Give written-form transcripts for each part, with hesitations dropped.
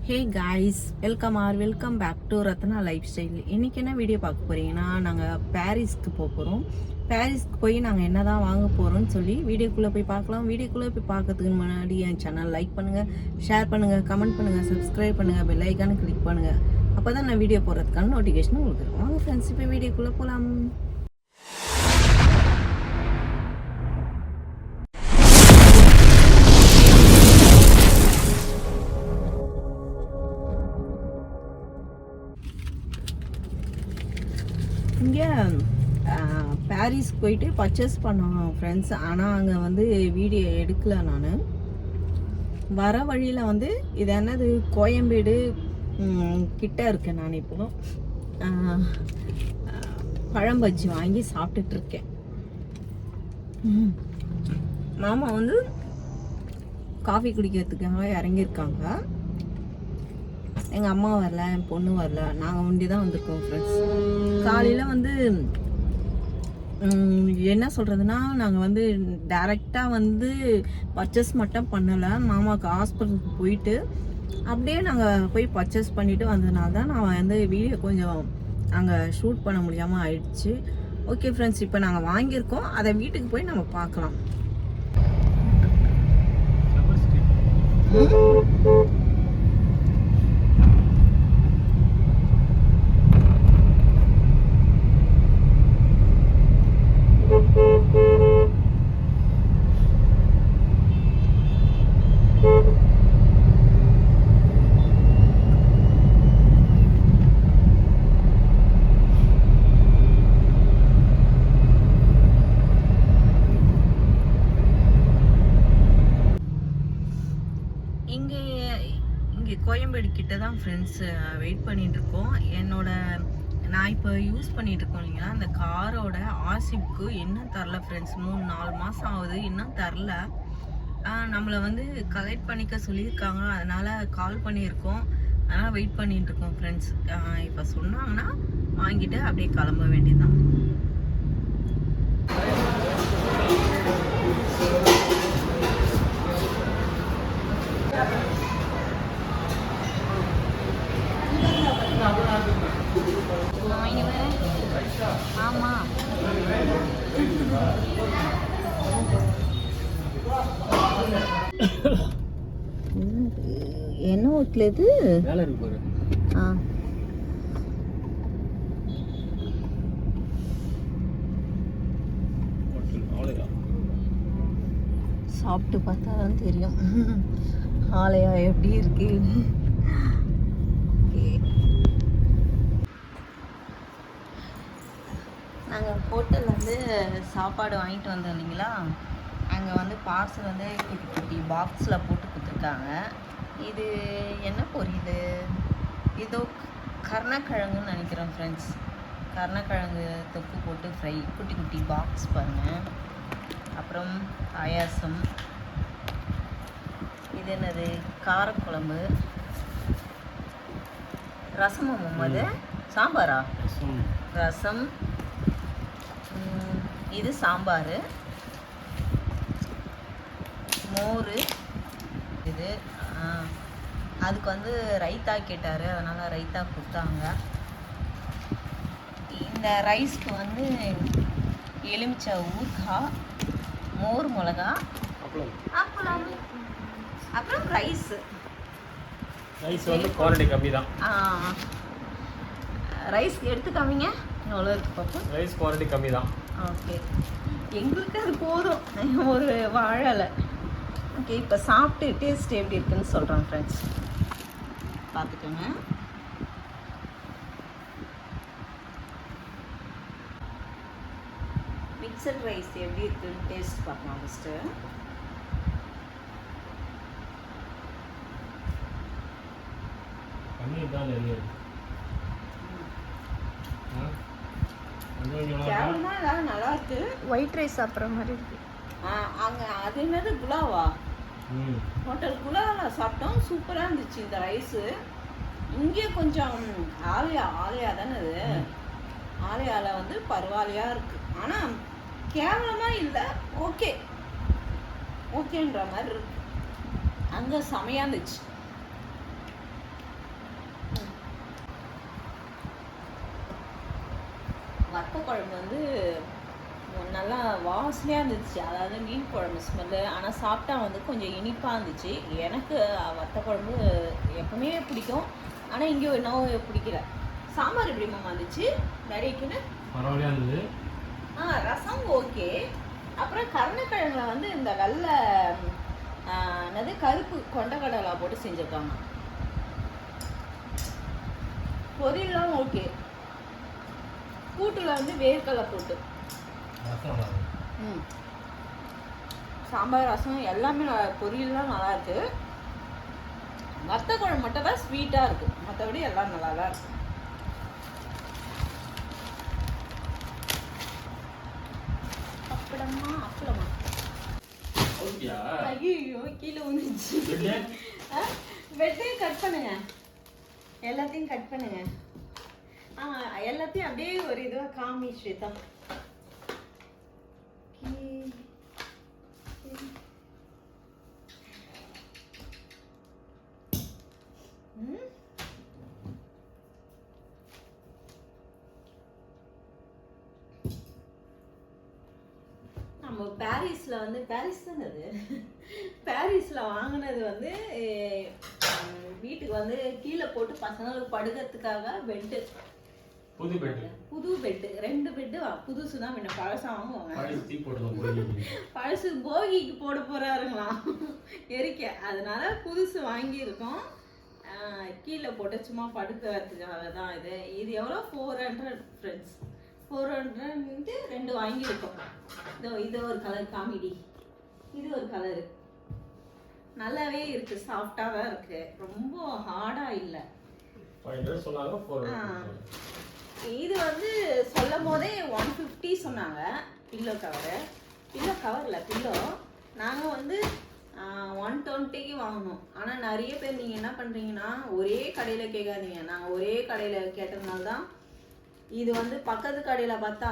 Hey guys, welcome back to Ratna lifestyle. இன்றைக்கி என்ன video பார்க்க போகிறீங்கன்னா, நாங்கள் பாரிஸ்க்கு போக போகிறோம். பாரிஸ்க்கு போய் நாங்கள் என்ன தான் வாங்க போகிறோம்னு சொல்லி வீடியோக்குள்ளே போய் பார்க்கலாம். வீடியோக்குள்ளே போய் பார்க்கறதுக்கு முன்னாடி என் சேனல் லைக் பண்ணுங்கள், ஷேர் பண்ணுங்கள், கமெண்ட் பண்ணுங்கள், சப்ஸ்கிரைப் பண்ணுங்கள், பெல் ஐக்கானை கிளிக் பண்ணுங்கள். அப்போ தான் நான் வீடியோ போடுறதுக்கான நோட்டிஃபிகேஷன் உங்களுக்கு இருக்கும். வாங்க ஃப்ரெண்ட்ஸ், இப்போ வீடியோக்குள்ளே போகலாம். இங்கே பாரிஸ் போயிட்டு பர்ச்சேஸ் பண்ணோம் ஃப்ரெண்ட்ஸ். ஆனால் அங்கே வந்து வீடியோ எடுக்கலை. நான் வர வழியில் வந்து இது என்னது கோயம்பேடு கிட்ட இருக்கேன். நான் இப்போ பழம்பஜ்ஜி வாங்கி சாப்பிட்டுட்ருக்கேன். மாமா வந்து காஃபி குடிக்கிறதுக்காக இறங்கியிருக்காங்க. எங்கள் அம்மா வரல, என் பொண்ணு வரல, நாங்கள் ஒண்டி தான் வந்திருக்கோம் ஃப்ரெண்ட்ஸ். காலையில் வந்து என்ன சொல்கிறதுனா, நாங்கள் வந்து டைரெக்டாக வந்து பர்ச்சேஸ் மட்டும் பண்ணலை. மாமாவுக்கு ஹாஸ்பிட்டலுக்கு போயிட்டு அப்படியே நாங்கள் போய் பர்ச்சேஸ் பண்ணிவிட்டு வந்ததுனால தான் நான் வந்து வீடியோ கொஞ்சம் அங்கே ஷூட் பண்ண முடியாமல் ஆயிடுச்சு. ஓகே ஃப்ரெண்ட்ஸ், இப்போ நாங்கள் வாங்கியிருக்கோம். அதை வீட்டுக்கு போய் நம்ம பார்க்கலாம். இங்கே கோயம்பேடு கிட்ட தான் ஃப்ரெண்ட்ஸ் வெயிட் பண்ணிட்டு இருக்கோம். நான் இப்போ யூஸ் பண்ணிட்டு இருக்கோம் இல்லைங்களா, அந்த காரோட ஆர்சிப்க்கு இன்னும் தரல ஃப்ரெண்ட்ஸ். 3-4 மாதம் ஆகுது, இன்னும் தரல. நம்மளை வந்து கலெக்ட் பண்ணிக்க சொல்லியிருக்காங்க, அதனால் கால் பண்ணியிருக்கோம். அதனால் வெயிட் பண்ணிட்டு இருக்கோம் ஃப்ரெண்ட்ஸ். இப்போ சொன்னாங்கன்னா வாங்கிட்டு அப்படியே கிளம்ப வேண்டியதுதான். ஆமாம், என்ன வீட்டில் இது சாப்பிட்டு பார்த்தா தான் தெரியும் ஆலயா எப்படி இருக்கு. நாங்கள் ஹோட்டலில் வந்து சாப்பாடு வாங்கிட்டு வந்தோம் இல்லைங்களா, அங்கே வந்து பார்சல் வந்து குட்டி குட்டி பாக்ஸில் போட்டு கொடுத்துருக்காங்க. இது என்ன பொரியல்? இதோ கருணக்கிழங்குன்னு நினைக்கிறேன் ஃப்ரெண்ட்ஸ். கருணக்கிழங்கு தொக்கு போட்டு ஃப்ரை, குட்டி குட்டி பாக்ஸ் பாருங்கள். அப்புறம் பாயாசம். இது என்னது? காரக்குழம்பு. ரசம். அது சாம்பாரா? ரசம். இது சாம்பார், மோர். இது அதுக்கு வந்து ரைத்தா கேட்டார், அதனால் ரைத்தா கொடுத்தாங்க. இந்த ரைஸ்க்கு வந்து எலுமிச்சை ஊறுகாய், மோர் மிளகா, அப்பளம், அப்புறம் ரைஸ் வந்து குவாலிட்டி கம்மி தான். ரைஸ் எடுத்து காமிங்க, எவ்வளோ இருக்குது பார்ப்போம். ரைஸ் குவாலிட்டி கம்மி தான். ஓகே, எங்களுக்கு அது போதும், ஒரு வாழலை. ஓகே, இப்போ சாப்பிட்டு டேஸ்ட் எப்படி இருக்குன்னு சொல்கிறேன் ஃப்ரெண்ட்ஸ், பார்த்துக்கோங்க. மிக்சட் ரைஸ் எப்படி இருக்குன்னு டேஸ்ட் பார்க்கலாம் ஃபஸ்ட்டு. நல்லா இருக்கு. ஒயிட் ரைஸ் சாப்பிட்ற மாதிரி இருக்கு. அங்கே அது என்னது குலாவா? ஹோட்டல் குலாவில் சாப்பிட்டோம், சூப்பராக இருந்துச்சு இந்த ரைஸு. இங்கே கொஞ்சம் ஆலயா தானே அது, ஆலயாவில் வந்து பரவாயில்லையாக இருக்குது. ஆனால் கேவலமாக இல்லை, ஓகேன்ற மாதிரி இருக்கு. அங்கே செமையாக இருந்துச்சு. வத்த குழம்பு வந்து நல்லா வாசனையாக இருந்துச்சு, அதாவது மீன் குழம்பு ஸ்மெல்லு. ஆனால் சாப்பிட்டா வந்து கொஞ்சம் இனிப்பாக இருந்துச்சு. எனக்கு வத்த குழம்பு எப்பவுமே பிடிக்கும், ஆனால் இங்கே என்னவோ பிடிக்கல. சாம்பார் எப்படி மாமா இருந்துச்சு நிறையக்குன்னு? பரவாயில்லையா இருந்தது. ரசம் ஓகே. அப்புறம் கருணக்கிழங்குல வந்து இந்த வெள்ளை என்னது கருப்பு கொண்டக்கடலை போட்டு செஞ்சுருக்காங்க. பொரியல்லாம் ஓகே. கூட்டுல வந்து வேர்க்கடலை போட்டு சாம்பார் ரசம் எல்லாமே பொரியல்லாம் நல்லா இருக்கு. வத்த குழம்பு மட்டும் தான் ஸ்வீட்டா இருக்கு, மற்றபடி எல்லாம் நல்லா தான் இருக்கு. அப்பளமா ஐயோ கீழே வந்துச்சு. வெட்டி கட் பண்ணுங்க, எல்லாத்தையும் கட் பண்ணுங்க. எல்லாத்தையும் அப்படியே ஒரு இதுவாக காமி ஸ்வேதா. நம்ம பாரிஸ்ல வந்து பாரிஸ் தான் அது பாரிஸ்ல வாங்கினது வந்து வீட்டுக்கு வந்து கீழே போட்டு பசங்களுக்கு படுக்கிறதுக்காக பெட்டு, புது பெட்டு 2 பெட்டு புதுசு தான், முன்ன பழசா வாங்குவாங்க. பழசு போகிக்கு போட போறாருங்களாம் எரிக்க, அதனால புதுசு வாங்கியிருக்கோம். கீழே போட்டு சும்மா படுக்கிறதுக்காக தான் இது. இது எவ்வளோ 400 ஃப்ரெண்ட்ஸ், 400 2 வாங்கியிருக்கோம். இது ஒரு கலர் காமெடி, இது ஒரு கலரு நல்லாவே இருக்கு, சாஃப்டா தான் இருக்கு, ரொம்ப ஹார்டா இல்ல. இது வந்து சொல்லும் போதே 150 சொன்னாங்க பில்லோ கவரு. பில்லோ கவர்ல பில்லோ நாங்கள் வந்து 120க்கு வாங்கினோம். ஆனால் நிறைய பேர் நீங்கள் என்ன பண்ணுறீங்கன்னா ஒரே கடையில் கேட்காதீங்க. நாங்கள் ஒரே கடையில் கேட்டதுனால தான் இது வந்து பக்கத்து கடையில் பார்த்தா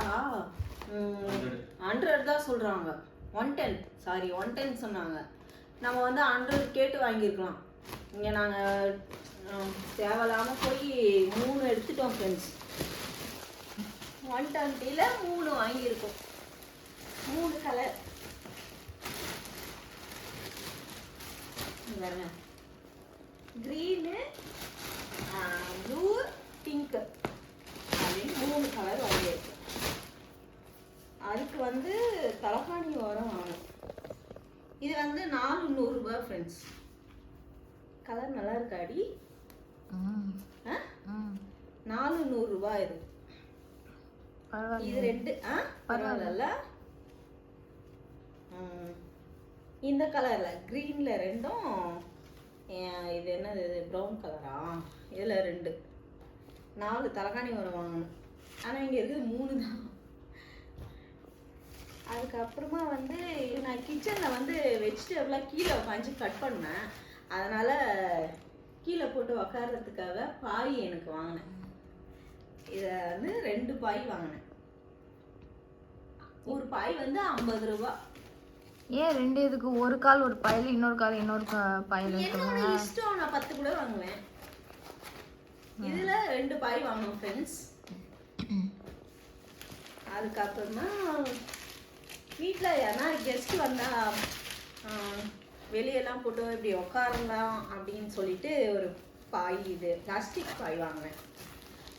100 தான் சொல்கிறாங்க. 110 சொன்னாங்க. நம்ம வந்து 100 கேட்டு வாங்கியிருக்கலாம். இங்கே நாங்கள் தேவையில்லாமல் போய் 3 எடுத்துட்டோம் ஃப்ரெண்ட்ஸ். 120ல் 3 வாங்கியிருக்கோம், 3 கலர். க்ரீனு, ப்ளூ, பிங்க்கு அப்படின்னு 3 கலர் வாங்கியிருக்கோம். அதுக்கு வந்து தலகாணி ஓரம் வாங்கணும். இது வந்து 400 ரூபாய் ஃப்ரெண்ட்ஸ். கலர் நல்லா இருக்காடி? 400 ரூபாய் இது. இது 2 பரவாயில்ல. இந்த கலர்ல கிரீன்ல 2ம், இது என்னது ப்ரௌன் கலரா, இதுல 2 4 தலகாணி ஓரம் வாங்கணும். ஆனா இங்க இருக்குது 3 தான். அதுக்கப்புறமா வந்து நான் கிச்சனில் வந்து வெஜிடபிளாக கீழே உட்காந்து கட் பண்ணேன். அதனால் கீழே போட்டு உக்காடுறதுக்காக பாய் எனக்கு வாங்கினேன். இதை வந்து 2 பாய் வாங்கினேன். ஒரு பாய் வந்து 50 ரூபா. ஏன் 2 இதுக்கு? ஒரு கால் ஒரு பாயில், இன்னொரு கால் இன்னொரு பாயில். என்னோட இஷ்டம், நான் 10 கூட வாங்குவேன். இதில் 2 பாய் வாங்கணும் ஃப்ரெண்ட்ஸ். அதுக்கப்புறமா வீட்டில் யாரா கெஸ்ட் வந்தால் வெளியெல்லாம் போட்டு இப்படி உட்காரலாம் அப்படின்னு சொல்லிட்டு ஒரு பாய், இது பிளாஸ்டிக் பாய் வாங்கினேன்.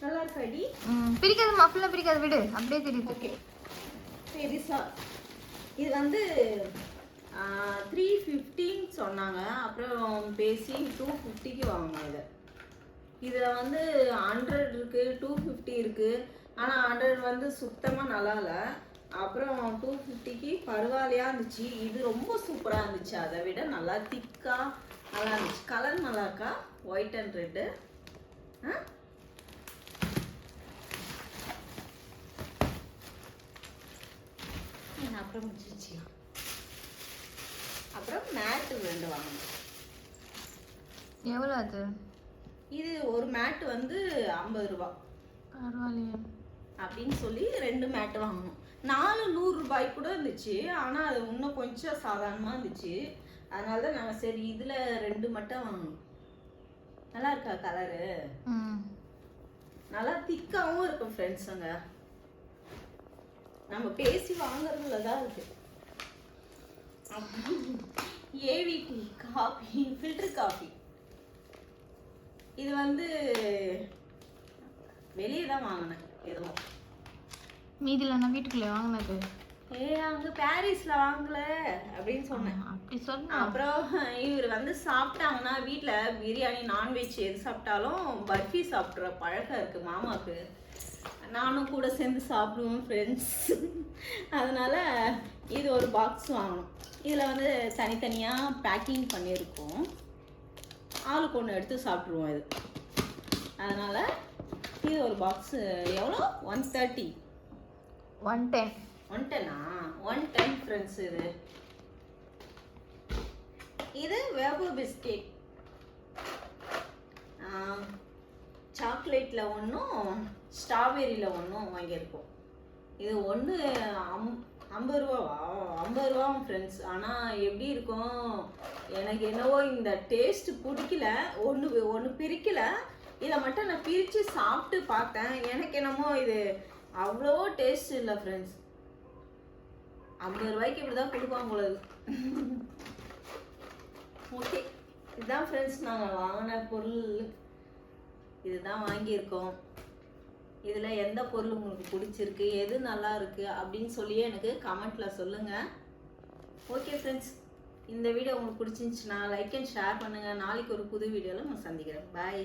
நல்லா இருக்காடி? பிரிக்காது, மஃப்லாம் பிரிக்காது, விடு அப்படியே தெரியுது. ஓகே, பெருசா இது வந்து 350 சொன்னாங்க. அப்புறம் பேசி 250க்கு வாங்கினோம். இதில் வந்து 100 இருக்குது, 250 இருக்குது. ஆனால் 100 வந்து சுத்தமாக நல்லா இல்லை. அப்புறம் 250க்கு பரவாயில்லையா இருந்துச்சு. இது ரொம்ப சூப்பராக இருந்துச்சு, அதை விட நல்லா திக்காக நல்லா இருந்துச்சு. கலர் நல்லா இருக்கா, ஒயிட் அண்ட் ரெட்டு. அப்புறம் முடிச்சிச்சு. அப்புறம் மேட்டு 2 வாங்கணும். எவ்வளோ அது? இது ஒரு மேட்டு வந்து 50 ரூபா. பரவாயில்லையே அப்படின்னு சொல்லி 2 மேட்டு வாங்கணும். 400 ரூபாய்க்கு கூட இருந்துச்சு. ஆனால் அது இன்னும் கொஞ்சம் சாதாரணமாக இருந்துச்சு. அதனால தான் நாங்கள் சரி இதில் 2 மட்டும் வாங்கணும். நல்லா இருக்கா கலரு? நல்லா திக்காகவும் இருக்கும் ஃப்ரெண்ட்ஸுங்க. நம்ம பேசி வாங்குறதுல தான் இருக்கு. AVT coffee, filter coffee. இது வந்து வெளியே தான் வாங்கினேன். எதுவும் மீதியில் நான் வீட்டுக்குள்ளே வாங்கினது. அங்க பாரிஸ்ல வாங்கல அப்படின்னு சொன்னேன். அப்படி சொன்னா அப்புறம் இவர் வந்து சாப்பிட்டாங்கன்னா வீட்டுல பிரியாணி நான்வெஜ் எது சாப்பிட்டாலும் பர்ஃபி சாப்பிட்ற பழக்கம் இருக்கு மாமாவுக்கு. நானும் கூட சேர்ந்து சாப்பிடுவோம் ஃப்ரெண்ட்ஸ். அதனால இது ஒரு பாக்ஸ் வாங்கணும். இதில் வந்து தனித்தனியாக பேக்கிங் பண்ணியிருக்கோம். ஆளுக்கு ஒன்று எடுத்து சாப்பிட்ருவோம் இது. அதனால் இது ஒரு பாக்ஸு எவ்வளோ 130 110 110 ஃப்ரெண்ட்ஸ். இது வேபோ பிஸ்கெட் சாக்லேட்டில் ஒன்றும் ஸ்ட்ராபெரியில் ஒன்றும் வாங்கியிருக்கோம். இது ஒன்று 50 ரூபாவா? 50 ரூபாவும் ஃப்ரெண்ட்ஸ். ஆனால் எப்படி இருக்கும் எனக்கு என்னவோ இந்த டேஸ்ட் பிடிக்கல. ஒன்று பிரிக்கல. இதை மட்டும் நான் பிரித்து சாப்பிட்டு பார்த்தேன். எனக்கு என்னமோ இது அவ்வளோ டேஸ்ட் இல்லை ஃப்ரெண்ட்ஸ். 50 ரூபாய்க்கு இப்படி தான் கொடுப்பாங்க போல. ஓகே, இதுதான் ஃப்ரெண்ட்ஸ் நாங்கள் வாங்கின பொருள். இதுதான் வாங்கியிருக்கோம். இதில் எந்த பொருள் உங்களுக்கு பிடிச்சிருக்கு, எது நல்லா இருக்குது அப்படின்னு சொல்லியே எனக்கு கமெண்ட்டில் சொல்லுங்கள். ஓகே ஃப்ரெண்ட்ஸ், இந்த வீடியோ உங்களுக்கு பிடிச்சிருந்துச்சுன்னா லைக் அண்ட் ஷேர் பண்ணுங்கள். நாளைக்கு ஒரு புது வீடியோவில் நான் சந்திக்கிறேன். பாய்.